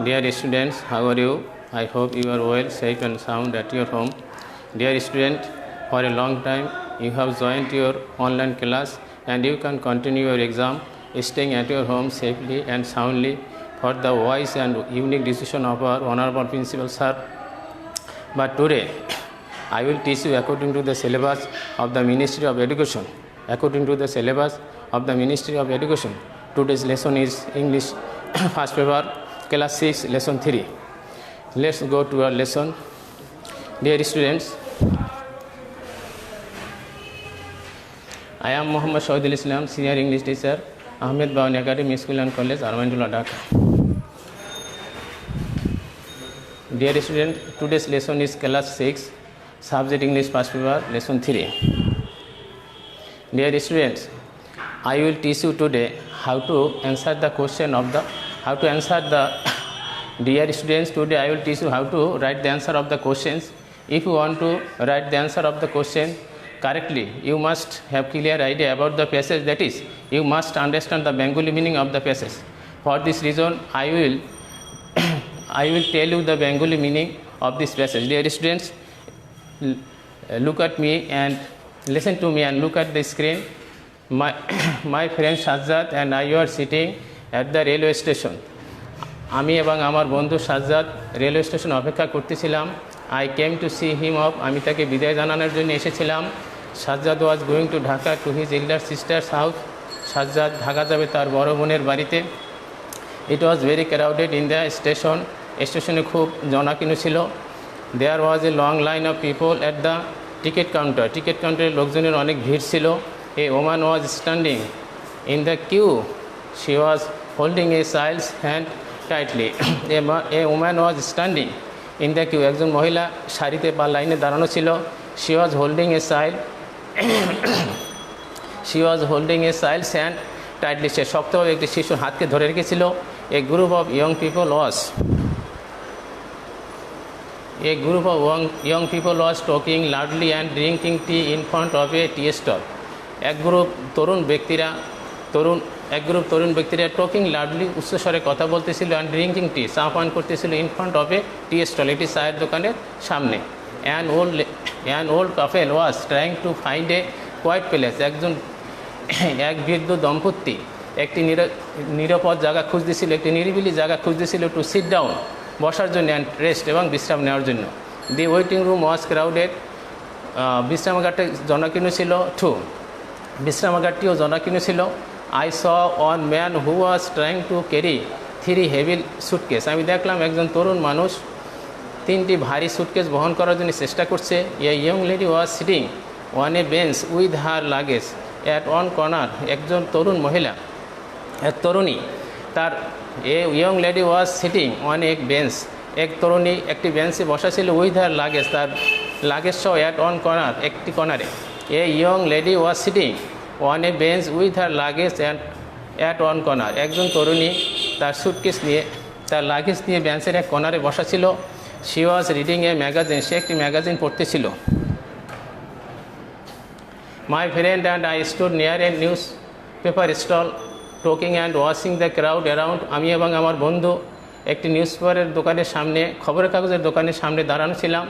Dear students, how are you? I hope you are well, safe and sound at your home. Dear student, for a long time you have joined your online class and you can continue your exam staying at your home safely and soundly for the wise and unique decision of our Honorable Principal Sir. But today, I will teach you according to the syllabus of the Ministry of Education. According to the syllabus of the Ministry of Education, today's lesson is English first paper, class 6, lesson 3. Let's go to our lesson. Dear students, I am Muhammad Shahidul Islam, Senior English Teacher, Ahmed Bawani Academy School and College, Armandula, Dhaka. Dear student, today's lesson is class 6, subject English first paper, lesson 3. Dear students, I will teach you today how to answer the question of the dear students, today I will teach you how to write the answer of the questions. If you want to write the answer of the question correctly, you must have clear idea about the passage, that is, you must understand the Bengali meaning of the passage. For this reason, I will tell you the Bengali meaning of this passage. Dear students, look at me and listen to me and look at the screen. My friend Shahzad and I are sitting at the railway station. আমি এবং আমার বন্ধু Sajjad railway station অপেক্ষা করতেছিলাম। I came to see him off, আমি তাকে বিদায় জানানোর জন্য এসেছিলাম। Sajjad was going to Dhaka to his elder sister's house, Sajjad Dhaka যাবে তার বড় বোনের বাড়িতে। It was very crowded in the station, স্টেশনে খুব জনাকীর্ণ ছিল। There was a long line of people at the ticket counter, ticket কাউন্টারের লোকজনের অনেক ভিড় ছিল। A woman was standing in the queue, she was holding a child's hand tightly. A woman was standing in the queue, একজন মহিলা সারিতে বা লাইনে দাঁড়ানো ছিল। She was holding a child hand tightly, সে শক্তভাবে একটি শিশুর হাতকে ধরে রেখেছিল। A group of young people was talking loudly and drinking tea in front of a tea stall. এক গ্রুপ তরুণ ব্যক্তিরা টকিং লাউডলি উচ্চস্বরে কথা বলতেছিল, অ্যান্ড ড্রিঙ্কিং টি চা পান করতেছিল, in front of a tea stall, একটি চায়ের দোকানের সামনে। An old couple was trying to find a quiet place, এক বৃদ্ধ দম্পতি একটি নিরাপদ জায়গা খুঁজতেছিল, একটি নিরিবিলি জায়গা খুঁজতেছিল, টু সিট ডাউন, বসার জন্য, অ্যান্ড রেস্ট, এবং বিশ্রাম নেওয়ার জন্য। দি ওয়েটিং রুম ওয়াজ ক্রাউডেড, বিশ্রামাগারটি জনাকীর্ণ ছিল। বিশ্রামাগারটিও জনাকীর্ণ ছিল। I saw one man who was trying to carry 3 heavy suitcases. আমি দেখলাম একজন তরুণ মানুষ 3টি ভারী সুটকেস বহন করার জন্য চেষ্টা করছে। A young lady was sitting on a bench with her luggage at one corner. একজন তরুণ মহিলা, এক তরুণী তার young lady was sitting on a bench, এক তরুণী একটি বেঞ্চে বসা ছিল, with her luggage, তার লাগেজ সহ, at one corner, একটি কর্নারে। A young lady was sitting on a bench with her luggage and at one corner. একজন তরুণী তার লাগেজ নিয়ে বেঞ্চের এক কর্নারে বসা ছিল। She was reading a magazine, সে একটি magazine পড়তেছিল। My friend and I stood near a newspaper stall talking and watching the crowd around. আমি এবং আমার বন্ধু একটি নিউজপেপারের দোকানের সামনে, খবরের কাগজের দোকানের সামনে দাঁড়ানো ছিলাম।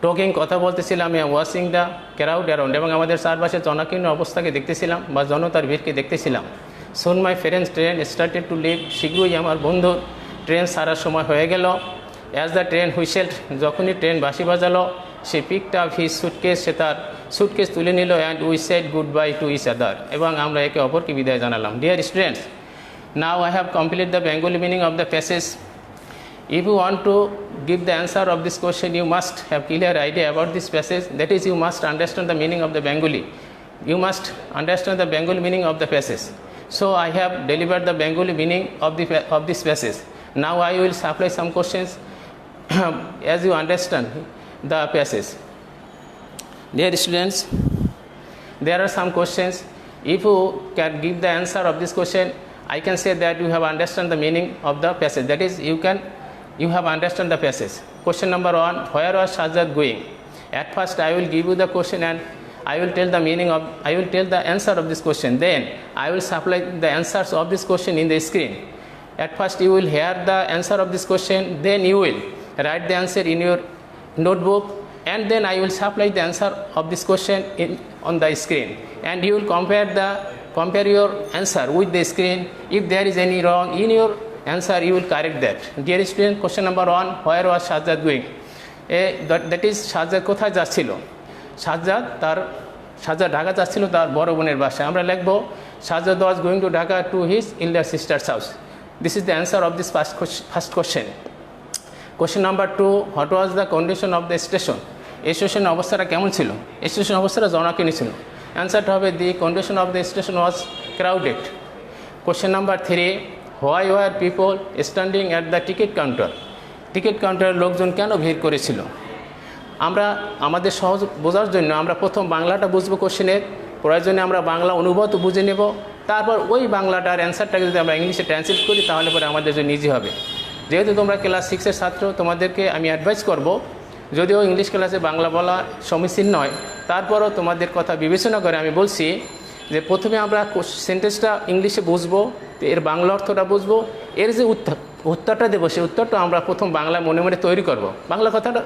টকিং, কথা বলতেছিলাম, ওয়াচিং দ্য ক্রাউড অ্যারাউন্ড, এবং আমাদের চারপাশে জনাকীর্ণ অবস্থাকে দেখতেছিলাম বা জনতার ভিড়কে দেখতেছিলাম। Soon my friend's train started to leave, শীঘ্রই আমার বন্ধুর ট্রেন ছাড়ার সময় হয়ে গেল। অ্যাজ দ্য ট্রেন হুইসেলড, যখনই ট্রেন বাঁশি বাজালো, সে পিকড আপ হিজ সুটকেস, সে তার সুটকেস তুলে নিল। And we said goodbye to each other, এবং আমরা একে অপরকে বিদায় জানালাম। Dear students, now I have complete the Bengali meaning of the passage. If you want to give the answer of this question, you must have clear idea about this passage, that is, you must understand the meaning of the Bengali. You must understand the Bengali meaning of the passage. So I have delivered the Bengali meaning of this passage. Now I will supply some questions as you understand the passage. Dear students, there are some questions. If you can give the answer of this question, I can say that you have understand the meaning of the passage, that is, you have understand the passage. Question number 1, where was Shahzad going? At first I will give you the question and I will tell the answer of this question. Then I will supply the answers of this question in the screen. At first you will hear the answer of this question, then you will write the answer in your notebook, and then I will supply the answer of this question on the screen, and you will compare your answer with the screen. If there is any wrong in your answer, you will correct that. Dear student, question number 1, where was Sajjad going? That is Sajjad কোথায় যাচ্ছিল? সাজ্জাদ ঢাকা যাচ্ছিল তার বড় বোনের বাসায়। আমরা লিখব Sajjad was going to Dhaka to his elder sister's house. This is the answer of this first question. Question number 2, what was the condition of the station? স্টেশনের অবস্থাটা কেমন ছিল? স্টেশন অবস্থাটা জনাকিনী ছিল। অ্যান্সারটা হবে দি condition of the station was crowded. Question number 3, why were people standing at the ticket counter? Ticket কাউন্টারের লোকজন কেন ভিড় করেছিল? আমরা আমাদের সহজ বোঝার জন্য আমরা প্রথম বাংলাটা বুঝবো কোশ্চেনের, প্রয়োজনে আমরা বাংলা অনুবাদ বুঝে নেব, তারপর ওই বাংলাটার অ্যান্সারটাকে যদি আমরা ইংলিশে ট্রান্সলেট করি তাহলে পরে আমাদের জন্য ইজি হবে। যেহেতু তোমরা ক্লাস 6-এর ছাত্র, তোমাদেরকে আমি অ্যাডভাইস করব, যদিও ইংলিশ ক্লাসে বাংলা বলা সমীচীন নয়, তারপরও তোমাদের কথা বিবেচনা করে আমি বলছি যে প্রথমে আমরা সেন্টেন্সটা ইংলিশে বুঝবো, এর বাংলা অর্থটা বুঝবো, এর যে উত্তরটা দেবো সেই উত্তরটা আমরা প্রথম বাংলা মনে মনে তৈরি করব। বাংলা কথাটা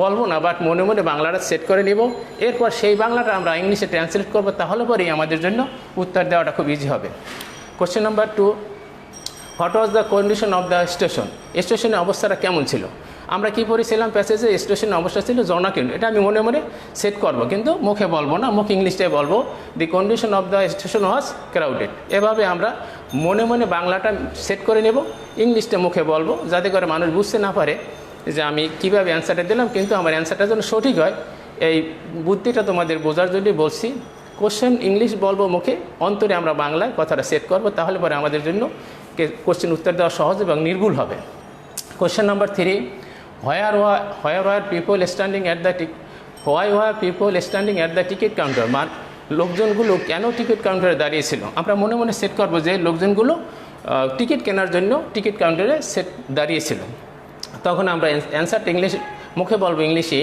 বলবো না, বাট মনে মনে বাংলাটা সেট করে নিব, এরপর সেই বাংলাটা আমরা ইংলিশে ট্রান্সলেট করবো, তাহলে পরেই আমাদের জন্য উত্তর দেওয়াটা খুব ইজি হবে। Question number 2, what was the condition of the station? স্টেশনের অবস্থাটা কেমন ছিল? আমরা কী পড়েছিলাম প্যাসেজে? স্টেশনের অবস্থা ছিল জনাকীর্ণ। এটা আমি মনে মনে সেট করব, কিন্তু মুখে বলবো না, মুখে ইংলিশটাই বলবো, দি condition of the station was crowded. এভাবে আমরা মনে মনে বাংলাটা সেট করে নেব, ইংলিশটা মুখে বলবো, যাতে করে মানুষ বুঝতে না পারে যে আমি কীভাবে অ্যান্সারটা দিলাম, কিন্তু আমার অ্যান্সারটা যেন সঠিক হয়। এই বুদ্ধিটা তোমাদের বোঝার জন্যই বলছি। কোশ্চেন ইংলিশ বলবো মুখে, অন্তরে আমরা বাংলায় কথাটা সেট করব, তাহলে পরে আমাদের জন্য কোশ্চেন উত্তর দেওয়া সহজ এবং নির্ভুল হবে। Question number 3, where were people standing at the ticket counter? লোকজনগুলো কেন টিকিট কাউন্টারে দাঁড়িয়েছিল? আমরা মনে মনে সেট করব যে লোকজনগুলো টিকিট কেনার জন্য টিকিট কাউন্টারে দাঁড়িয়েছিল। তখন আমরা অ্যান্সারটা ইংলিশ মুখে বলবো, ইংলিশে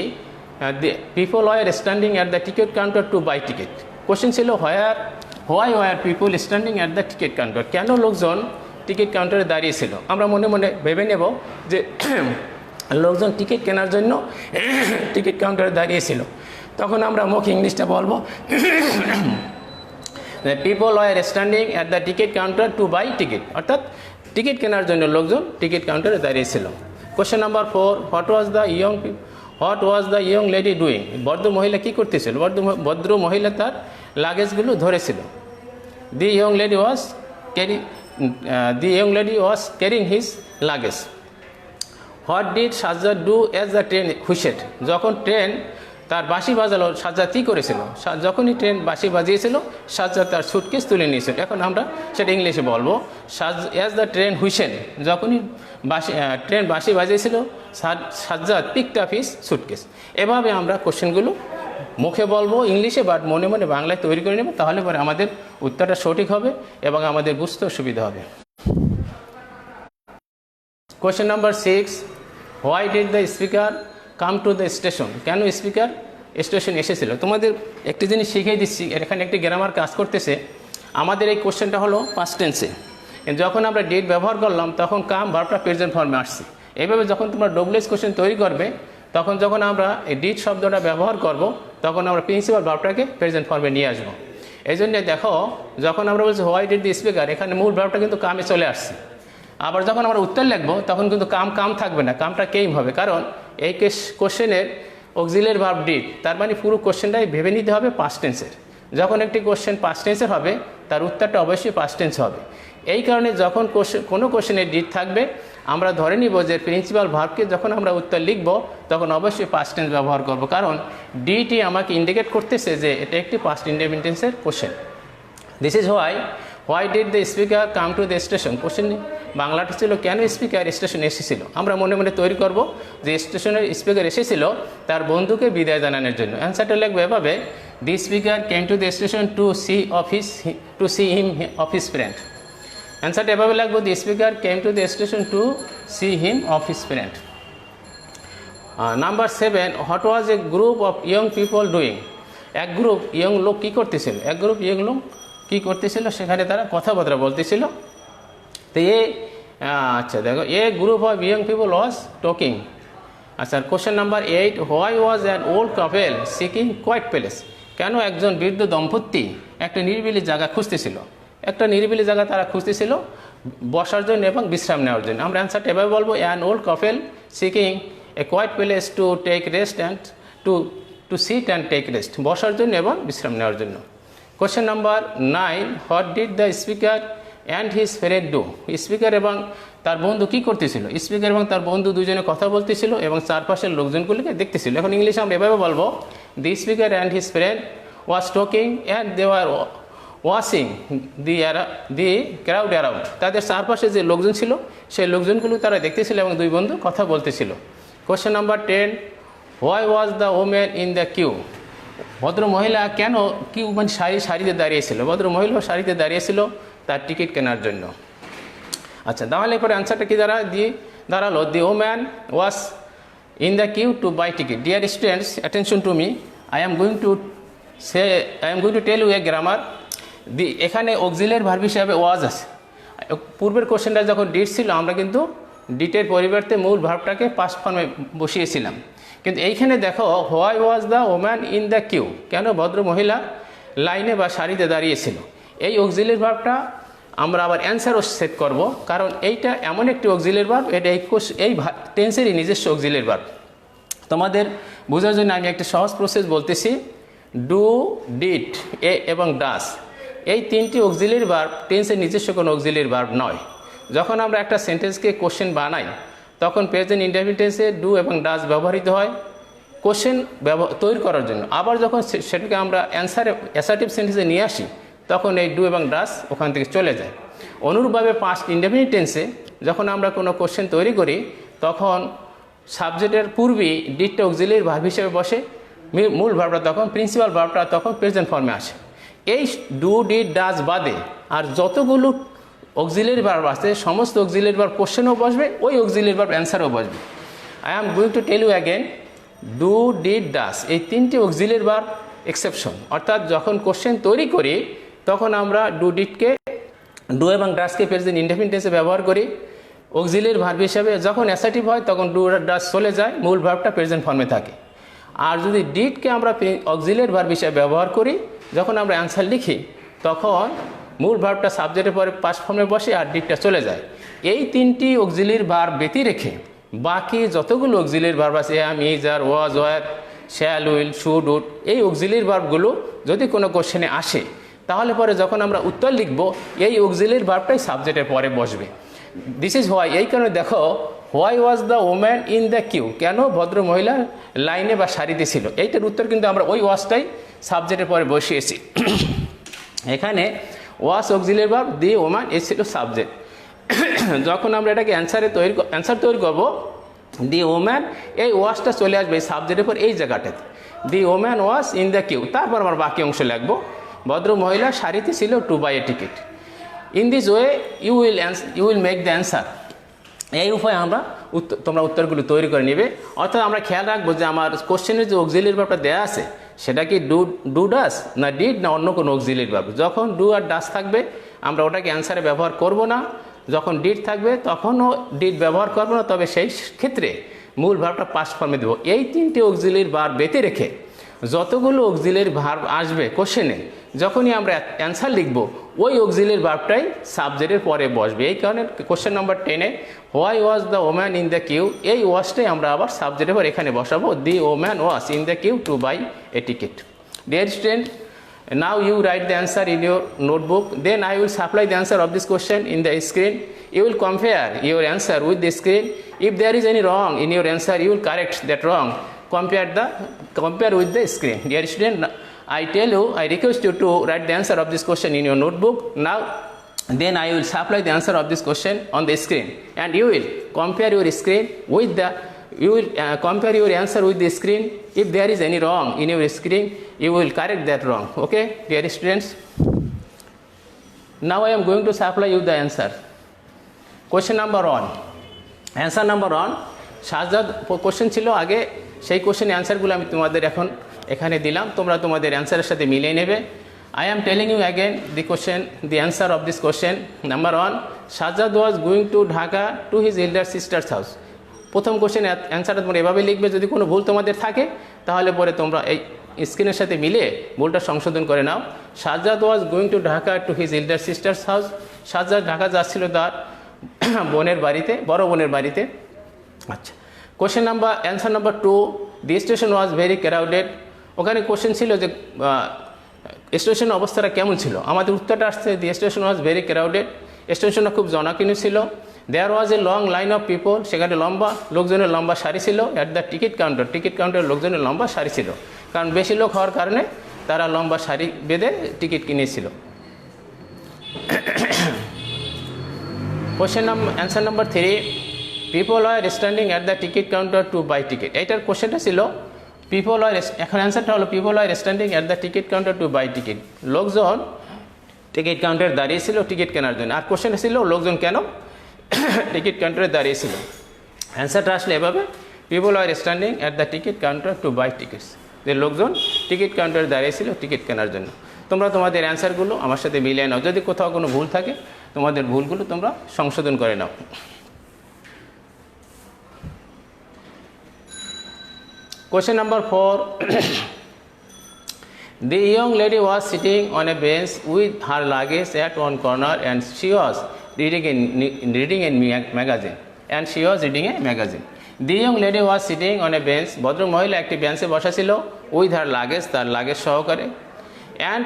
people were standing at the ticket counter to buy ticket. Question ছিল why were people standing at the ticket counter? কেন লোকজন টিকিট কাউন্টারে দাঁড়িয়েছিল? আমরা মনে মনে ভেবে নেব যে লোকজন টিকিট কেনার জন্য টিকিট কাউন্টারে দাঁড়িয়েছিল। তখন আমরা মুখে ইংলিশটা বলবো, people were standing at the ticket counter to buy ticket, অর্থাৎ টিকিট কেনার জন্য লোকজন টিকিট কাউন্টারে দাঁড়িয়েছিল। Question number 4, what was the young lady doing? ভদ্র মহিলা কী করতেছিল? ভদ্র মহিলা তার লাগেজগুলো ধরেছিল। The young lady was carrying his luggage. What did Sajjad do as the train whistle? যখন ট্রেন তার বাঁশি বাজালো, সাজ্জাদ কী করেছিল? যখনই ট্রেন বাঁশি বাজিয়েছিল, সাজ্জাদ তার সুটকেস তুলে নিয়েছিল। এখন আমরা সেটা ইংলিশে বলবো, অ্যাজ দ্য ট্রেন হুইসেল, যখনই ট্রেন বাঁশি বাজিয়েছিল, Sajjad picked up his suitcase. এভাবে আমরা কোশ্চেনগুলো মুখে বলবো ইংলিশে, বাট মনে মনে বাংলায় তৈরি করে নেব, তাহলে পরে আমাদের উত্তরটা সঠিক হবে এবং আমাদের বুঝতেও সুবিধা হবে। Question number 6, why did the speaker come to the station? কেন স্পিকার স্টেশন এসেছিল? তোমাদের একটি জিনিস শিখিয়ে দিচ্ছি, এখানে একটি গ্রামার কাজ করতেছে। আমাদের এই কোশ্চেনটা হলো পাস্ট টেন্সে, যখন আমরা ডিড ব্যবহার করলাম তখন কাম ভার্বটা প্রেজেন্ট ফর্মে আসছে। এইভাবে যখন তোমরা ডব্লিউএস কোশ্চেন তৈরি করবে, তখন যখন আমরা এই ডিড শব্দটা ব্যবহার করব, তখন আমরা প্রিন্সিপাল ভার্বটাকে প্রেজেন্ট ফর্মে নিয়ে আসবো। এই জন্যে দেখো, যখন আমরা বলছি হোয়াই ডিড দ্য স্পিকার, এখানে মূল ভার্বটা কিন্তু কামে চলে আসছে। আবার যখন আমরা উত্তর লিখবো তখন কিন্তু কাম থাকবে না, কামটা কেইম হবে, কারণ এই কোশ্চেনের অক্সিলিয়ারি ভার্ব ডিড, তার মানে পুরো কোশ্চেনটাই ভেবে নিতে হবে পাস্ট টেন্সের। যখন একটি কোশ্চেন পাস্ট টেন্সের হবে, তার উত্তরটা অবশ্যই পাস্ট টেন্স হবে। এই কারণে যখন কোনো কোশ্চেনে ডিড থাকবে, আমরা ধরে নিব যে প্রিন্সিপাল ভার্বকে যখন আমরা উত্তর লিখব তখন অবশ্যই পাস্ট টেন্স ব্যবহার করব, কারণ ডিটি আমাকে ইন্ডিকেট করতেছে যে এটা একটি পাস্ট ইনডেফিনিট টেন্সের question. This is why did the speaker come to the station? Question বাংলাটা ছিল কেন স্পিকার স্টেশনে এসেছিল? আমরা মনে মনে তৈরি করব যে স্টেশনের স্পিকার এসেছিল তার বন্ধুকে বিদায় জানানোর জন্য। অ্যান্সারটা লিখবো এভাবে, the speaker came to the station to see him off his friend. অ্যান্সারটা এভাবে লিখবো, the speaker came to the station to see him off his friend. Number 7, what was a group of young people doing? এক group young লোক কী করতেছিল? এক group young লোক কী করতেছিল? সেখানে তারা কথাবার্তা বলতেছিল। তো আচ্ছা দেখো, a group of young people was talking. আচ্ছা, question number 8, why was an old couple seeking quiet place? কেন একজন বৃদ্ধ দম্পতি একটা নিরিবিলি জায়গা খুঁজতেছিল? একটা নিরিবিলি জায়গা তারা খুঁজতেছিল বসার জন্য এবং বিশ্রাম নেওয়ার জন্য। আমরা অ্যান্সারটা এভাবে বলবো, an old couple seeking a quiet place to take rest and to sit and take rest, বসার জন্য এবং বিশ্রাম নেওয়ার জন্য। Question number 9, what did the speaker and his friend do? Speaker এবং তার বন্ধু কী করতেছিল? স্পিকার এবং তার বন্ধু দুজনে কথা বলতেছিল এবং চারপাশের লোকজনগুলিকে দেখতেছিল। এখন ইংলিশে আমরা এভাবে বলবো, the speaker and his friend was talking and they were watching the crowd around. তাদের চারপাশে যে লোকজন ছিল সেই লোকজনগুলো তারা দেখতেছিল এবং দুই বন্ধু কথা বলতেছিল। Question number 10, why was the women in the queue? ভদ্র মহিলা কেন কিউ মানে সারিতে দাঁড়িয়েছিল? ভদ্র মহিলা সারিতে দাঁড়িয়েছিল তার টিকিট কেনার জন্য। আচ্ছা, তাহলে এরপরে অ্যান্সারটা কি দাঁড়ালো, the woman was in the queue to buy ticket. Dear students, attention to me, I am going to tell you a grammar. এখানে অক্সিলিয়ারি ভার্ব হিসাবে ওয়াজ আছে। পূর্বের কোশ্চেনটা যখন ডিড ছিল আমরা কিন্তু ডিটের পরিবর্তে মূল ভার্বটাকে পাস্ট ফর্মে বসিয়েছিলাম। কিন্তু এইখানে দেখো, why was the woman in the queue? কেন ভদ্র মহিলা লাইনে বা সারিতে দাঁড়িয়েছিল? এই অক্সিলিয়ারি ভার্বটা আমরা আবার অ্যান্সারও সেট করব, কারণ এইটা এমন একটি অক্সিলিয়ারি ভার্ব, এটা এই টেন্সেরই নিজস্ব অক্সিলিয়ারি ভার্ব। তোমাদের বোঝার জন্য আমি একটা সহজ প্রসেস বলতেছি। ডু, ডিড, এ এবং ডাস, এই তিনটি অক্সিলিয়ারি ভার্ব টেন্সের নিজস্ব কোনো অক্সিলিয়ারি ভার্ব নয়। যখন আমরা একটা সেন্টেন্সকে কোশ্চেন বানাই তখন প্রেজেন্ট ইনডেফিনিট টেন্সে ডু এবং ডাস ব্যবহৃত হয় কোশ্চেন তৈরি করার জন্য। আবার যখন সেটাকে আমরা অ্যাসার্টিভ সেন্টেন্সে নিয়ে আসি তখন এই ডু এবং ডাস ওখান থেকে চলে যায়। অনুরূপভাবে পাস্ট ইনডেফিনিট টেন্সে যখন আমরা কোনো কোশ্চেন তৈরি করি তখন সাবজেক্টের পূর্বেই ডিডটা অক্সিলিয়ারি ভার্ব হিসেবে বসে, মূল ভার্বটা তখন প্রিন্সিপাল ভার্বটা তখন প্রেজেন্ট ফর্মে আসে। এই ডু, ডিড, ডাস বাদে আর যতগুলো অক্সিলিয়ারি ভার্ব আছে সমস্ত অক্সিলিয়ারি ভার্ব কোশ্চেনও বসবে, ওই অক্সিলিয়ারি ভার্ব অ্যান্সারও বসবে। I am going to tell you again, do, did, does এই তিনটি অক্সিলিয়ারি ভার্ব এক্সেপশন, অর্থাৎ যখন কোশ্চেন তৈরি করি তখন আমরা ডু এবং ডাসকে প্রেজেন্ট ইনডেফিনিট টেন্সে ব্যবহার করি অক্সিলিয়ারি ভার্ব হিসাবে। যখন অ্যাসার্টিভ হয় তখন ডু আর ডাস চলে যায়, মূল ভার্বটা প্রেজেন্ট ফর্মে থাকে। আর যদি ডিডকে আমরা অক্সিলিয়ারি ভার্ব হিসাবে ব্যবহার করি যখন আমরা অ্যান্সার লিখি তখন মূল ভার্বটা সাবজেক্টের পরে পাস্ট ফর্মে বসে আর ডিডটা চলে যায়। এই তিনটি অক্সিলিয়ারি ভার্ব ব্যতি রেখে বাকি যতগুলো অক্সিলিয়ারি ভার্ব আছে, am, is, are, was, were, shall, will, should, would, এই অক্সিলিয়ারি ভার্বগুলো যদি কোনো কোশ্চেনে আসে তাহলে পরে যখন আমরা উত্তর লিখব এই অক্সিলিয়ারি ভার্বটাই সাবজেক্টের পরে বসবে। দিস ইজ হোয়াই, এই কারণে দেখো, why was the woman in the queue? কেন ভদ্র মহিলা লাইনে বা সারিতে ছিল? এইটার উত্তর কিন্তু আমরা ওই ওয়াজটাই সাবজেক্টের পরে বসিয়েছি। এখানে ওয়াজ অক্সিলিয়ারি ভার্ব, দি ওম্যান এই ছিল সাবজেক্ট। যখন আমরা এটাকে অ্যান্সার তৈরি করব, দি ওম্যান এই ওয়াজটা চলে আসবে এই সাবজেক্টের পর এই জায়গাটাতে, the woman was in the queue. তারপর আমরা বাকি অংশ লিখবো, ভদ্র মহিলা সারিতে ছিল to buy a ticket. In this way you will make the answer. এই উপায়ে তোমরা উত্তরগুলো তৈরি করে নেবে। অর্থাৎ আমরা খেয়াল রাখবো যে আমার কোশ্চেনের যে অক্সিলিয়ারি ভার্বটা দেওয়া আছে সেটা কি ডু ডাস না ডিড না অন্য কোনো অক্সিলিয়ারি ভার্ব। যখন ডু আর ডাস থাকবে আমরা ওটাকে অ্যান্সারে ব্যবহার করব না, যখন ডিড থাকবে তখনও ডিড ব্যবহার করবো না, তবে সেই ক্ষেত্রে মূল ভার্বটা পাস্ট ফর্মে দেবো। এই তিনটি অক্সিলিয়ারি ভার্ব বেঁধে রেখে যতগুলো অক্সিলিয়ারি ভার্ব আসবে কোশ্চেনে যখনই আমরা অ্যান্সার লিখব ওই অক্সিলিয়ারি ভার্বটাই সাবজেক্টের পরে বসবে। এই কারণে কোশ্চেন নাম্বার 10-এ why was the woman in the queue এই ওয়াজটাই আমরা আবার সাবজেক্টের পর এখানে বসাবো, the woman was in the queue to buy a ticket. Dear student, now you write the answer in your notebook, then I will supply the answer of this question in the screen. You will compare your answer with the screen. If there is any wrong in your answer, you will correct that wrong. Compare with the screen. Dear student, I request you to write the answer of this question in your notebook. Now, then I will supply the answer of this question on the screen, and you will compare your screen with the. You will compare your answer with the screen. If there is any wrong in your screen, you will correct that wrong. Okay, dear students. Now I am going to supply you the answer. Question number 1. Answer number 1. Sajjad question ছিল আগে, সেই কোশ্চেনের অ্যান্সারগুলো আমি তোমাদের এখন এখানে দিলাম, তোমরা তোমাদের অ্যান্সারের সাথে মিলিয়ে নেবে। I am telling you again the question, the answer of this question. Number 1, Sajjad was going to Dhaka to his elder sister's house. প্রথম কোশ্চেন অ্যান্সারটা তোমরা এভাবে লিখবে, যদি কোনো ভুল তোমাদের থাকে তাহলে পরে তোমরা এই স্ক্রিনের সাথে মিলিয়ে ভুলটা সংশোধন করে নাও। Sajjad was going to Dhaka to his elder sister's house. Sajjad Dhaka যাচ্ছিল তার বোনের বাড়িতে, বড় বোনের বাড়িতে। আচ্ছা, question number answer number 2, the station was very crowded. ওখানে কোশ্চেন ছিল যে স্টেশন অবস্থাটা কেমন ছিল। আমাদের উত্তরটা আসছে the station was very crowded. স্টেশনটা খুব জনাকীর্ণ ছিল। There was a long line of people, সেখানে লোকজনের লম্বা সারি ছিল। অ্যাট দ্য টিকিট কাউন্টার লোকজনের লম্বা সারি ছিল, কারণ বেশি লোক হওয়ার কারণে তারা লম্বা সারি বেঁধে টিকিট কিনেছিল। Question answer number 3, people are standing at the ticket counter to buy ticket. এইটার কোশ্চেনটা ছিল পিপল আর, এখন অ্যান্সারটা হলো people are standing at the ticket counter to buy ticket. লোকজন টিকিট কাউন্টারে দাঁড়িয়েছিল টিকিট কেনার জন্য। আর কোশ্চেনটা ছিল লোকজন কেন টিকিট কাউন্টারে দাঁড়িয়েছিল। অ্যান্সারটা আসলে এভাবে, people are standing at the ticket counter to buy tickets. যে লোকজন টিকিট কাউন্টারে দাঁড়িয়েছিল টিকিট কেনার জন্য। তোমরা তোমাদের অ্যান্সারগুলো আমার সাথে মিলিয়ে নাও, যদি কোথাও কোনো ভুল থাকে তোমাদের ভুলগুলো তোমরা সংশোধন করে নাও। Question number 4, the young lady was sitting on a bench with her luggage at one corner and she was reading a magazine. The young lady was sitting on a bench, ভদ্র মহিলা একটি বেঞ্চে বসা ছিল, উইথ হার লাগেজ, তার luggage সহকারে, and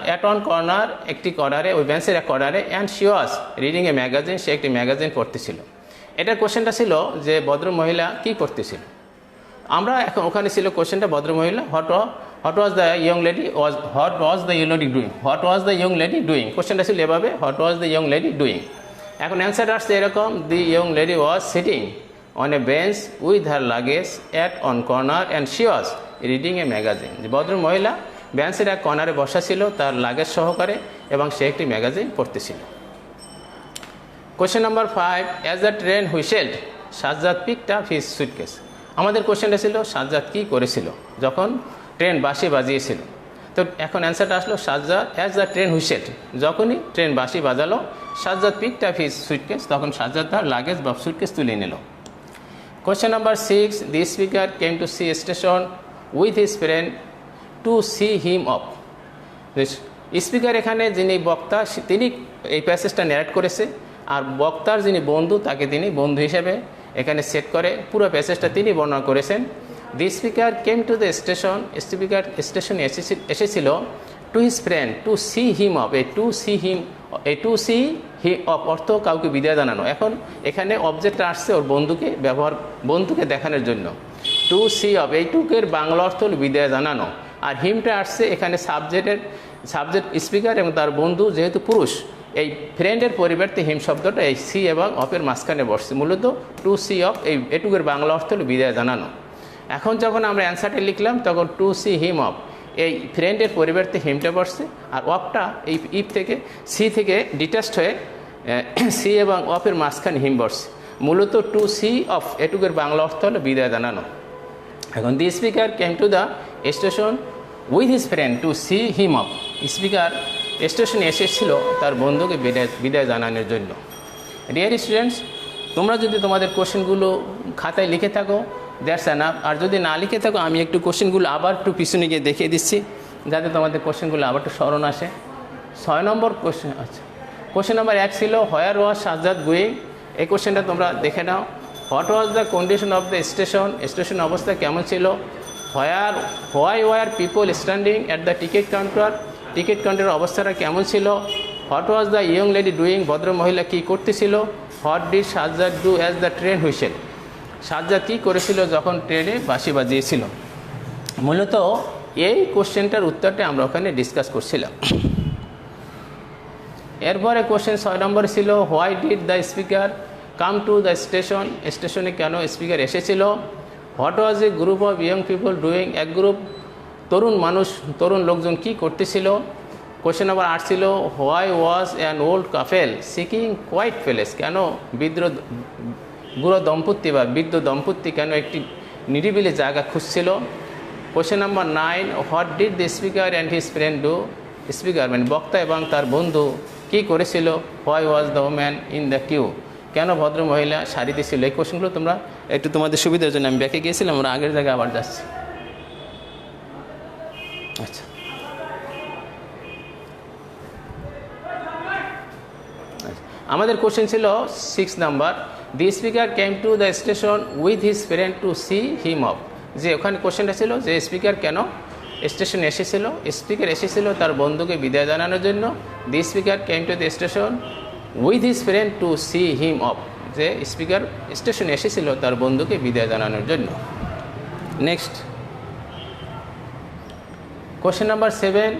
at on corner, একটি কর্নারে, ওই বেঞ্চের এক কর্নারে, and she was reading a magazine, সে একটি ম্যাগাজিন পড়তেছিল। এটার কোশ্চেনটা ছিল যে ভদ্র মহিলা কী পড়তেছিল। আমরা এখন ওখানে ছিল কোশ্চেনটা ভদ্র মহিলা, what was the young lady doing. কোশ্চেনটা ছিল এভাবে, what was the young lady doing. এখন অ্যান্সার আসছে এরকম, the young lady was sitting on a bench with her luggage at on corner and she was reading a magazine. যে ভদ্র মহিলা বেঞ্চের এক কর্নারে বসা ছিল তার লাগেজ সহকারে এবং সে একটি ম্যাগাজিন পড়তেছিল। Question number 5, as the train whistled Sajjad picked up his suitcase. আমাদের কোশ্চেনটা ছিল সাজ্জাদ কী করেছিল যখন ট্রেন বাঁশি বাজিয়েছিল। তো এখন অ্যান্সারটা আসলো Sajjad, as the train whistled, যখনই ট্রেন বাঁশি বাজালো, Sajjad picked up his suitcase, তখন সাজ্জাদ তার লাগেজ বা সুটকেস তুলে নিল। Question number 6, the speaker came to see station with his friend to see him off. Speaker এখানে যিনি বক্তা তিনি এই প্যাসেজটা ন্যারেট করেছে, আর বক্তার যিনি বন্ধু তাকে তিনি বন্ধু হিসেবে এখানে সেট করে পুরো প্যাসেজটা তিনি বর্ণনা করেছেন। The speaker came to the station, speaker স্টেশনে এসেছিল, to his friend to see him off. এই টু সি হি অফ অর্থ কাউকে বিদায় জানানো। এখন এখানে অবজেক্টটা আসছে ওর বন্ধুকে দেখানোর জন্য। টু সি অফ, এই টুকের বাংলা অর্থ হল বিদায় জানানো, আর হিমটা আসছে এখানে সাবজেক্ট স্পিকার এবং তার বন্ধু যেহেতু পুরুষ, এই ফ্রেন্ডের পরিবর্তে হিম শব্দটা এই সি এবং অফের মাঝখানে বসছে। মূলত টু সি অফ, এই এটুকের বাংলা অর্থ হল বিদায় জানানো। এখন যখন আমরা অ্যান্সারটা লিখলাম তখন টু সি হিম অফ, এই ফ্রেন্ডের পরিবর্তে হিমটা বসছে, আর অফটা এই ইফ থেকে সি থেকে ডিটাচড হয়ে সি এবং অফের মাঝখানে হিম বসছে। মূলত টু সি অফ এটুকের বাংলা অর্থ হলো বিদায় জানানো। এখন the speaker came to the station with his friend to see him off. Speaker স্টেশনে এসেছিল তার বন্ধুকে বিদায় জানানোর জন্য। ডিয়ার স্টুডেন্টস, তোমরা যদি তোমাদের কোশ্চেনগুলো খাতায় লিখে থাকো দ্যাটস এনাফ। আর যদি না লিখে থাকো আমি একটু কোশ্চেনগুলো আবার একটু পিছনে গিয়ে দেখিয়ে দিচ্ছি যাতে তোমাদের কোশ্চেনগুলো আবার একটু স্মরণ আসে। 6 নম্বর কোশ্চেন, আচ্ছা কোশ্চেন নাম্বার 1 ছিল হোয়ার ওয়াজ সাজ্জাদ গোয়িং। এই কোশ্চেনটা তোমরা দেখে নাও। What was the condition of the station, station অবস্থা কেমন ছিল। Why were people standing at the ticket কাউন্টারের অবস্থাটা কেমন ছিল। What was the young lady doing, ভদ্র মহিলা কী করতেছিল। What did Sajjad do as the train whistle, Sajjad কী করেছিল যখন ট্রেনে বাঁশি বাজিয়েছিল। মূলত এই কোশ্চেনটার উত্তরটা আমরা ওখানে ডিসকাস করছিলাম। এরপরে কোশ্চেন 6 নম্বরে ছিল why did the speaker come to the station, স্টেশনে কেন স্পিকার এসেছিল। What was a group of young people doing, এক গ্রুপ তরুণ লোকজন কী করতেছিল। কোশ্চেন নাম্বার 8 ছিল why was an old couple seeking quiet place, কেন বুড়ো দম্পতি বা বৃদ্ধ দম্পতি কেন একটি নিরিবিলি জায়গা খুঁজছিল। Question number 9, what did the speaker and his friend do? Speaker মানে বক্তা এবং তার বন্ধু কী করেছিল? Why was the woman in the queue? কেন ভদ্র মহিলা সারিতে ছিল? এই কোশ্চেনগুলো তোমরা একটু তোমাদের সুবিধার জন্য আমি ব্যাকে গিয়েছিলাম, আমরা আগের জায়গায় আবার যাচ্ছি। আচ্ছা, আমাদের কোশ্চেন ছিল 6 number, the speaker came to the station with his friend to see him off. যে ওখানে কোশ্চেনটা ছিল যে স্পিকার কেন স্টেশনে এসেছিল? স্পিকার এসেছিল তার বন্ধুকে বিদায় জানানোর জন্য। The speaker came to the station with his friend to see him off, যে স্পিকার স্টেশনে এসেছিল তার বন্ধুকে বিদায় জানানোর জন্য। Next question number 7,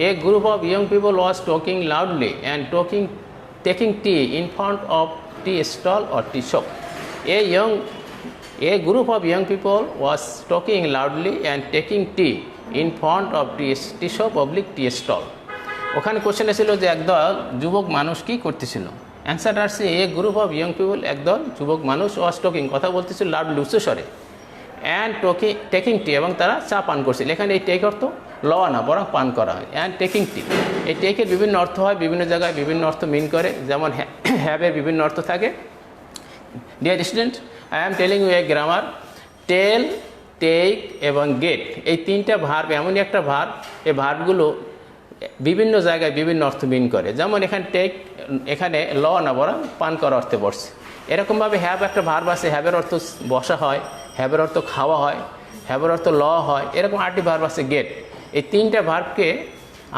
a group of young people was talking loudly and taking tea in front of tea stall or tea shop. A group of young people was talking loudly and taking tea in front of tea shop oblique tea stall. ওখানে কোশ্চেনটা ছিল যে একদল যুবক মানুষ কি করতেছিল? অ্যান্সারটা আসছে এ গ্রুপ অফ ইয়ং পিপল, একদল যুবক মানুষ ওয়াজ টকিং কথা বলতেছিল লাউডলি উচ্চস্বরে, অ্যান্ড টেকিং টি এবং তারা চা পান করছিল। এখানে এই টেক অর্থ লওয়া না বরং পান করা হয়। অ্যান্ড টেকিং টি, এই টেকের বিভিন্ন অর্থ হয়, বিভিন্ন জায়গায় বিভিন্ন অর্থ মিন করে, যেমন হ্যাভের বিভিন্ন অর্থ থাকে। Dear student, I am telling you a grammar. Tell, take এবং গেট, এই তিনটা ভার্ব এমনই একটা ভার্ব, এই ভার্বগুলো বিভিন্ন জায়গায় বিভিন্ন অর্থ মিন করে। যেমন এখানে টেক, এখানে ল না বরং পান করা অর্থে বসছে। এরকমভাবে হ্যাভ একটা ভার্ব আছে, হ্যাভের অর্থ বসা হয়, হ্যাভের অর্থ খাওয়া হয়, হ্যাভের অর্থ ল হয়। এরকম আরেকটি ভার্ব আছে গেট। এই তিনটা ভার্বকে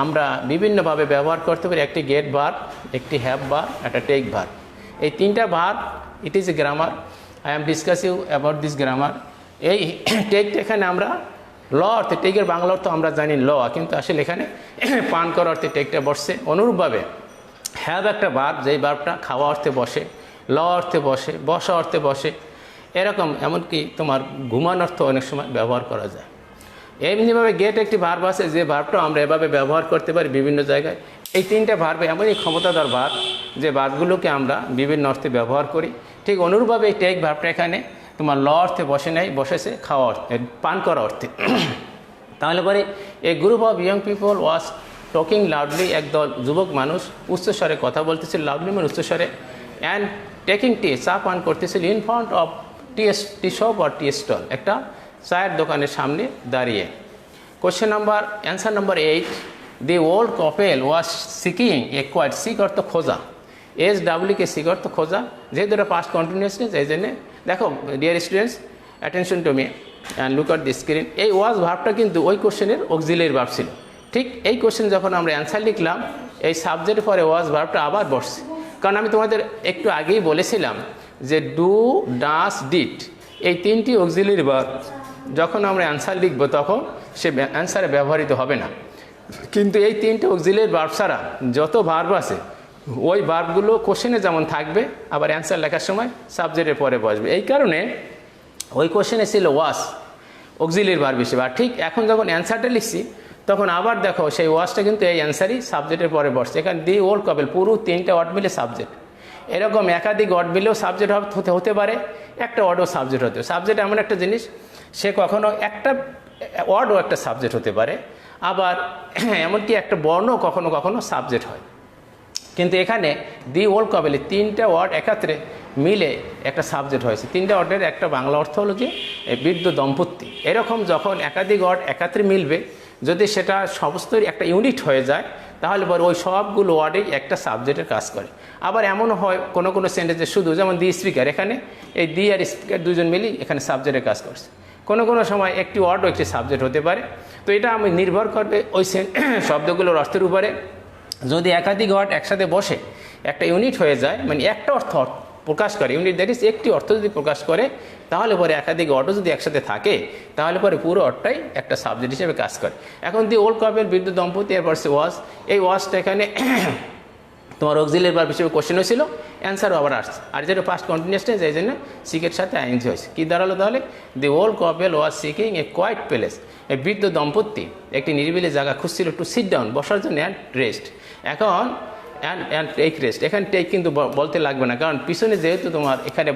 আমরা বিভিন্নভাবে ব্যবহার করতে পারি। একটি গেট ভার্ব, একটি হ্যাভ ভার্ব, একটা টেক ভার্ব। এই তিনটা verb, it is a grammar. I am discussing about this grammar. এই টেকটা এখানে আমরা ল অর্থে, টেকের বাংলা অর্থ আমরা জানি ল, কিন্তু আসলে এখানে পান করা অর্থে টেকটা বসছে। অনুরূপভাবে হ্যাভ একটা ভার্ব, যেই ভার্বটা খাওয়া অর্থে বসে, ল অর্থে বসে, বসা অর্থে বসে। এরকম এমনকি তোমার ঘুমান অর্থ অনেক সময় ব্যবহার করা যায়। এমনিভাবে গেট একটি ভার্ব আছে, যে ভার্বটা আমরা এভাবে ব্যবহার করতে পারি বিভিন্ন জায়গায়। এই তিনটা ভার্বে এমনই ক্ষমতাধর ভার্ব, যে ভার্বগুলোকে আমরা বিভিন্ন অর্থে ব্যবহার করি। ঠিক অনুরূপভাবে এই টেক ভার্বটা এখানে তোমার ল অর্থে বসে নাই, বসেছে খাওয়া অর্থে, পান করা অর্থে। তাহলে পরে a group of young people was talking loudly, একদল যুবক মানুষ উচ্চস্বরে কথা বলতেছিল, লাউডলি মানে উচ্চস্বরে, অ্যান্ড টেকিং টি চা পান করতেছিল, in front of tea shop or tea stall, একটা চায়ের দোকানের সামনে দাঁড়িয়ে। Question number, answer number 8, the old couple was seeking a quiet, seek অর্থ খোঁজা, SWK সিক অর্থ খোঁজা, যেহেতু এটা পাস্ট কন্টিনিউয়াস, এই জন্যে দেখো deer students, attention to me and look at the screen. এই ওয়াজ ভার্বটা কিন্তু ওই কোশ্চেনের অক্সিলারি ভার্ব ছিল। ঠিক এই কোশ্চেন যখন আমরা অ্যান্সার লিখলাম, এই সাবজেক্টের পরে ওয়াজ ভার্বটা আবার বসছে। কারণ আমি তোমাদের একটু আগেই বলেছিলাম যে ডু, ডাস, ডিড, এই তিনটি অক্সিলারি ভার্ব যখন আমরা অ্যান্সার লিখব তখন সে অ্যান্সারে ব্যবহৃত হবে না। কিন্তু এই তিনটে অক্সিলারি ভার্ব ছাড়া যত ভার্ব আছে, ওই ভার্বগুলো কোশ্চেনে যেমন থাকবে, আবার অ্যান্সার লেখার সময় সাবজেক্টের পরে বসবে। এই কারণে ওই কোশ্চেনে ছিল ওয়াজ অক্সিলারি ভার্ব হিসেবে। আর ঠিক এখন যখন অ্যান্সারটা লিখছি, তখন আবার দেখো সেই ওয়াজটা কিন্তু এই অ্যান্সারই সাবজেক্টের পরে বসছে। এখানে দি ওল্ড কাপল, পুরো তিনটা ওয়ার্ড মিলে সাবজেক্ট। এরকম একাধিক ওয়ার্ড মিলেও সাবজেক্ট হতে পারে, একটা ওয়ার্ডও সাবজেক্ট হতে পারে। সাবজেক্ট এমন একটা জিনিস, সে কখনো একটা ওয়ার্ডও একটা সাবজেক্ট হতে পারে, আবার এমনকি একটা বর্ণ কখনো কখনো সাবজেক্ট হয়। কিন্তু এখানে দি ওল্ড কাপলে তিনটা ওয়ার্ড একাত্রে মিলে একটা সাবজেক্ট হয়েছে। তিনটা ওয়ার্ডের একটা বাংলা অর্থ হলো যে বৃদ্ধ দম্পতি। এরকম যখন একাধিক ওয়ার্ড একাত্রে মিলবে, যদি সেটা সমস্ত একটা ইউনিট হয়ে যায়, তাহলে পরে ওই সবগুলো ওয়ার্ডেই একটা সাবজেক্টের কাজ করে। আবার এমনও হয় কোনো কোনো সেন্টেন্সে শুধু, যেমন দি স্পিকার, এখানে এই দি আর স্পিকার দুজন মিলেই এখানে সাবজেক্টের কাজ করছে। কোনো কোনো সময় একটি ওয়ার্ডও একটি সাবজেক্ট হতে পারে। তো এটা আমি নির্ভর করবে ওই শব্দগুলোর অর্থের উপরে। যদি একাধিক ওয়ার্ড একসাথে বসে একটা ইউনিট হয়ে যায়, মানে একটা অর্থ প্রকাশ করে, ইউনিট দ্যাট ইজ একটি অর্থ যদি প্রকাশ করে, তাহলে পরে একাধিক ওয়ার্ডও যদি একসাথে থাকে, তাহলে পরে পুরো অর্থটাই একটা সাবজেক্ট হিসেবে কাজ করে। এখন দি ওল্ড কাপল, বৃদ্ধ দম্পতি, এরপর সে ওয়াজ, এই ওয়াজটা এখানে তোমার অক্সিলারি ভার্ব হিসেবে কোশ্চেন হয়েছিল, অ্যান্সারও আবার আসছে। আর যেটা পাস্ট কন্টিনিউয়াস টেন্স, এই জন্য সিকের সাথে আইএনজি হয়েছে। কী দাঁড়ালো তাহলে? The old couple was seeking a quiet place, এই বৃদ্ধ দম্পতি একটি নিরিবিলি জায়গা খুঁজছিল টু সিট ডাউন, বসার জন্য, অ্যান্ড রেস্ট। এখন অ্যান্ড টেক রেস্ট, এখানে টেক কিন্তু বলতে লাগবে না, কারণ পিছনে যেহেতু তোমার এখানে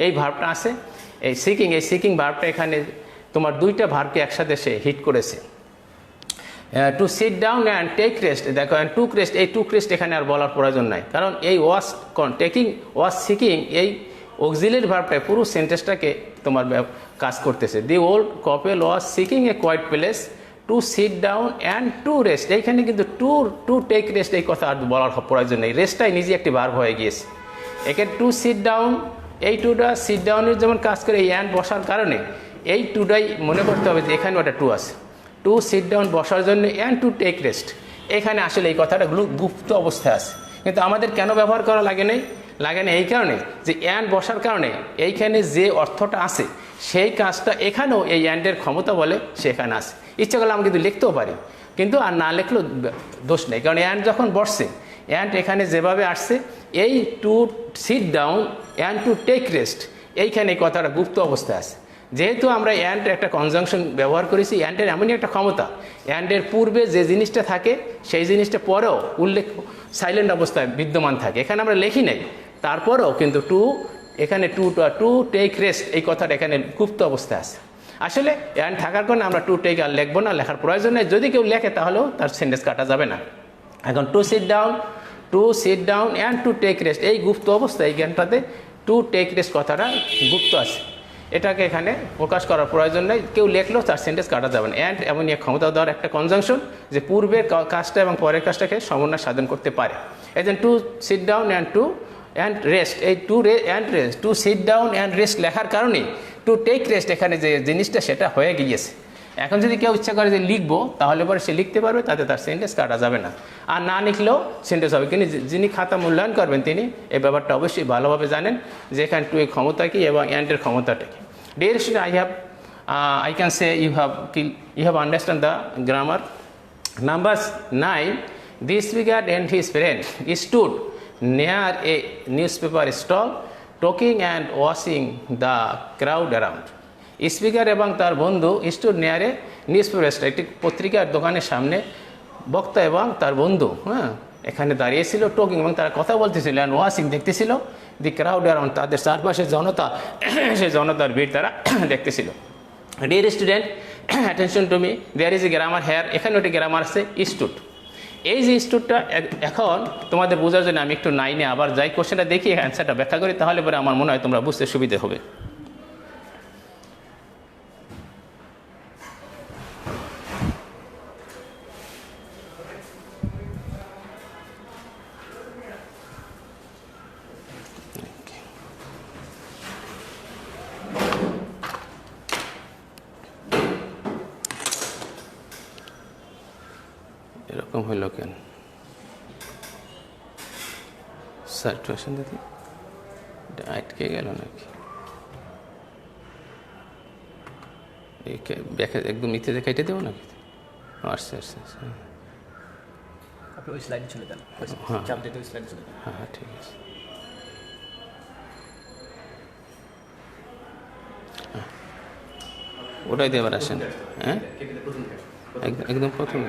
এই ভার্বটা আছে, এই সিকিং ভার্বটা এখানে তোমার দুইটা ভার্বকে একসাথে সে হিট করেছে। To sit down and take rest, দেখো অ্যান্ড টুক রেস্ট, এই টুক রেস্ট এখানে আর বলার প্রয়োজন নাই, কারণ এই ওয়াজ টেকিং ওয়াজ সিকিং এই অক্সিলিয়ারি ভার্বটাই পুরো সেন্টেন্সটাকে তোমার কাজ করতেছে। The old couple was seeking a quiet place to sit down and to rest, এইখানে কিন্তু টু টেক রেস্ট এই কথা আর বলার প্রয়োজন নেই, রেস্টটাই নিজে একটি ভার্ব হয়ে গিয়েছে। এখানে টু সিট ডাউন, এই টুটা সিট ডাউনের যেমন কাজ করে এই অ্যান্ড বসার কারণে এই টুটাই মনে করতে হবে যে এখানে ওটা টু আছে, টু সিট ডাউন বসার জন্য অ্যান্ড টু টেক রেস্ট, এখানে আসলে এই কথাটা গুপ্ত অবস্থায় আছে, কিন্তু আমাদের কেন ব্যবহার করা লাগে না এই কারণে যে অ্যান্ড বসার কারণে এইখানে যে অর্থটা আছে সেই কাজটা এখানেও এই অ্যান্ডের ক্ষমতা বলে সেখানে আছে। ইচ্ছা করলে আমি কিন্তু লিখতেও পারি, কিন্তু আর না লিখলেও দোষ নেই, কারণ অ্যান্ড যখন বসছে অ্যান্ড এখানে যেভাবে আসছে এই to sit down and to take rest, এইখানে এই কথাটা গুপ্ত অবস্থায় আছে। যেহেতু আমরা অ্যান্ড একটা কনজাংশন ব্যবহার করেছি, অ্যান্ডের এমনই একটা ক্ষমতা, অ্যান্ডের পূর্বে যে জিনিসটা থাকে সেই জিনিসটা পরেও উল্লেখ সাইলেন্ট অবস্থায় বিদ্যমান থাকে, এখানে আমরা লিখি নাই, তারপরেও কিন্তু এখানে টু টেক রেস্ট এই কথাটা এখানে গুপ্ত অবস্থায় আছে। আসলে অ্যান্ড থাকার কারণে আমরা টু টেক আর লিখবো না, লেখার প্রয়োজন নেই, যদি কেউ লেখে তাহলেও তার সেন্টেন্স কাটা যাবে না। এখন to sit down and to take rest এই গুপ্ত অবস্থা, এই জ্ঞানটাতে টু টেক রেস্ট কথাটা গুপ্ত আছে, এটাকে এখানে প্রকাশ করার প্রয়োজন নেই, কেউ লেখলেও তার সেন্টেন্স কাটা যাবে না। অ্যান্ড এমন এক ক্ষমতা দেওয়ার একটা কনজাংশন যে পূর্বের কাজটা এবং পরের কাজটাকে সমন্বয় সাধন করতে পারে। এই যে to sit down and rest, এই to sit down and rest লেখার কারণে টু টেক রেস্ট এখানে যে জিনিসটা সেটা হয়ে গিয়েছে। এখন যদি কেউ ইচ্ছা করে যে লিখবো তাহলে পরে সে লিখতে পারবে, তাতে তার সেন্টেন্স কাটা যাবে না, আর না লিখলেও সেন্টেন্স হবে। কিন্তু যিনি খাতা মূল্যায়ন করবেন তিনি এই ব্যাপারটা অবশ্যই ভালোভাবে জানেন যে এখানে টু এর ক্ষমতা কী এবং অ্যান্ডের ক্ষমতাটা কী। Dear student, I can say you have understand the grammar. Number 9, this figure and his friend stood near a newspaper stall, talking and watching the crowd around. Speaker এবং তার বন্ধু স্টুড নিয়ারে নিউজপেপার স্টল, একটি পত্রিকার দোকানের সামনে বক্তা এবং তার বন্ধু এখানে দাঁড়িয়েছিল, টোকিং এবং তারা কথা বলতেছিল, অ্যান্ড ওয়াচিং দেখতেছিল দি ক্রাউড অ্যারাউন্ড, তাদের চারপাশে জনতা, সেই জনতার ভিড় তারা দেখতেছিল। Dear student, attention to me, there is a grammar here, এখানে ওটি গ্রামার আছে স্টুড। এই যে স্টুডটা এখন তোমাদের বোঝার জন্য আমি একটু 9-এ আবার যাই, কোশ্চেনটা দেখি অ্যান্সারটা ব্যাখ্যা করি, তাহলে পরে আমার মনে হয় তোমরা বুঝতে সুবিধে হবে। এরকম হইল কেন স্যার? টোয়েশন দিদি আটকে গেল নাকি? একদম মিথ্যে দিয়ে কেটে দেবো নাকি? আচ্ছা, আপনি ওই স্লাইডে চলে যান, চাপ দিতে ওই স্লাইডে চলে যান। হ্যাঁ ঠিক আছে। ওটাই দিয়ে আবার আসেন, হ্যাঁ একদম প্রথম।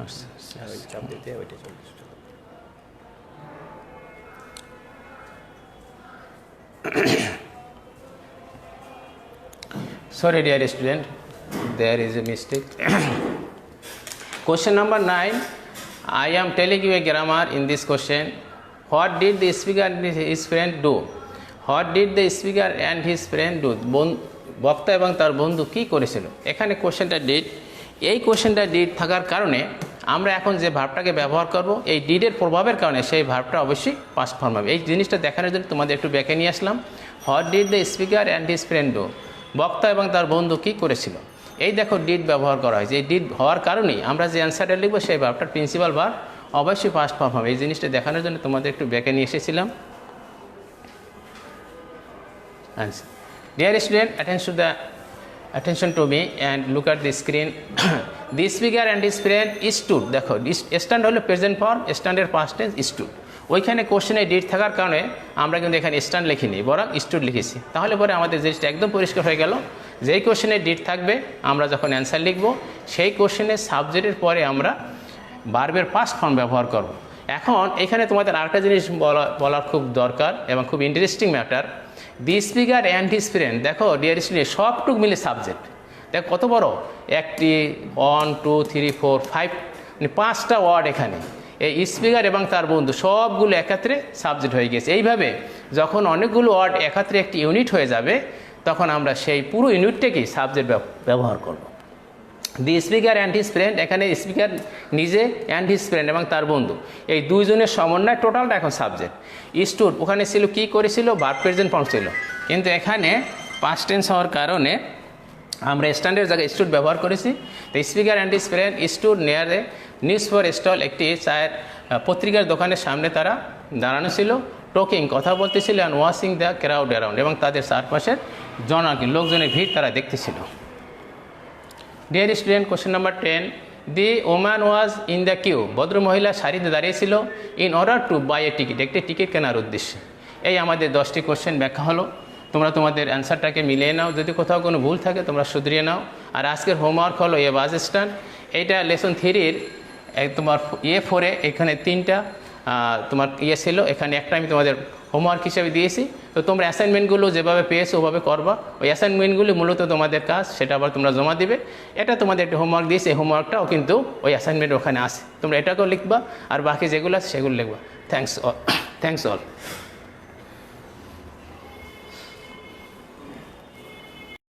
আসছে চাপ দিতে ওইটা চলে। Sorry dear student, there is a mistake. Question number 9, I am telling you a grammar in this question. What did the speaker and his friend do? What did the speaker and his friend do? বক্তা এবং তার বন্ধু কী করেছিল? এখানে কোশ্চেনটা did, এই কোশ্চেনটা ডিড থাকার কারণে আমরা এখন যে ভার্বটাকে ব্যবহার করব এই ডিডের প্রভাবের কারণে সেই ভার্বটা অবশ্যই পাস্ট ফর্ম হবে। এই জিনিসটা দেখানোর জন্য তোমাদের একটু ব্যাকে নিয়ে আসলাম। What did the speaker and his friend do? বক্তা এবং তার বন্ধু কী করেছিল? এই দেখো ডিড ব্যবহার করা হয়েছে, এই ডিড হওয়ার কারণেই আমরা যে অ্যান্সারটা লিখব সেই ভার্বটার প্রিন্সিপাল ভার্ব অবশ্যই পাস্ট ফর্ম হবে। এই জিনিসটা দেখানোর জন্য তোমাদের একটু ব্যাকে নিয়ে এসেছিলাম। Answer, dear student, attention to me and look at the screen. This figure and his friend stood, দেখো স্ট্যান্ড হলো প্রেজেন্ট ফর্ম, স্ট্যান্ডের পাস্ট টেন্স স্টুড। ওইখানে কোশ্চেনে ডিড থাকার কারণে আমরা কিন্তু এখানে স্ট্যান্ড লিখিনি, বরং স্টুড লিখেছি। তাহলে পরে আমাদের জিনিসটা একদম পরিষ্কার হয়ে গেল যেই কোশ্চেনে ডিড থাকবে আমরা যখন অ্যান্সার লিখব সেই কোশ্চেনের সাবজেক্টের পরে আমরা ভার্বের পাস্ট ফর্ম ব্যবহার করব। এখন এখানে তোমাদের আরেকটা জিনিস বলার খুব দরকার এবং খুব interesting matter. The speaker and his friend, দেখো ডিয়ার স্টুডেন্ট সবটুক মিলে সাবজেক্ট, দেখো কত বড়, একটি 1 2 3 4 5 মানে 5টা ওয়ার্ড এখানে, এই স্পিকার এবং তার বন্ধু সবগুলো একত্রে সাবজেক্ট হয়ে গেছে। এইভাবে যখন অনেকগুলো ওয়ার্ড একত্রে একটি ইউনিট হয়ে যাবে তখন আমরা সেই পুরো ইউনিটটাকেই সাবজেক্ট ব্যবহার করব। দি স্পিকার অ্যান্ড হিজ ফ্রেন্ড, এখানে স্পিকার নিজে অ্যান্ড হিজ ফ্রেন্ড এবং তার বন্ধু, এই দুইজনের সমন্বয় টোটালটা এখন সাবজেক্ট। স্টুড ওখানে ছিল কি করেছিল, ভার্ব প্রেজেন্ট ফর্ম ছিল, কিন্তু এখানে পাস্ট টেন্স হওয়ার কারণে আমরা স্ট্যান্ডের জায়গায় স্টুড ব্যবহার করেছি। তো speaker and his friend stood near a newspaper stall, একটি চায়ের পত্রিকার দোকানের সামনে তারা দাঁড়ানো ছিল। টকিং কথা বলতেছিল, and watching the crowd around, এবং তাদের চারপাশের জনাকে লোকজনের ভিড় তারা দেখতেছিল। Dear student, question number 10, the woman was in the queue, ভদ্র মহিলা সারিতে দাঁড়িয়েছিল in order to buy a ticket, একটি টিকিট কেনার উদ্দেশ্যে। এই আমাদের 10টি কোশ্চেন ব্যাখ্যা হলো। তোমরা তোমাদের অ্যান্সারটাকে মিলিয়ে নাও, যদি কোথাও কোনো ভুল থাকে তোমরা শুধরিয়ে নাও। আর আজকের হোমওয়ার্ক হলো এ বাস স্ট্যান্ড, এইটা লেসন 3-র তোমার A4-এ এখানে 3টা তোমার ছিল, এখানে একটা আমি তোমাদের হোমওয়ার্ক হিসেবে দিয়েছি। তো তোমরা অ্যাসাইনমেন্টগুলো যেভাবে পেয়েছো ওভাবে করবা, ওই অ্যাসাইনমেন্টগুলি মূলত তোমাদের কাজ, সেটা আবার তোমরা জমা দিবে। এটা তোমাদের একটা হোমওয়ার্ক দিয়েছি, এই হোমওয়ার্কটাও কিন্তু ওই অ্যাসাইনমেন্ট ওখানে আছে, তোমরা এটাকেও লিখবা আর বাকি যেগুলো আছে সেগুলো লিখবা। Thanks all.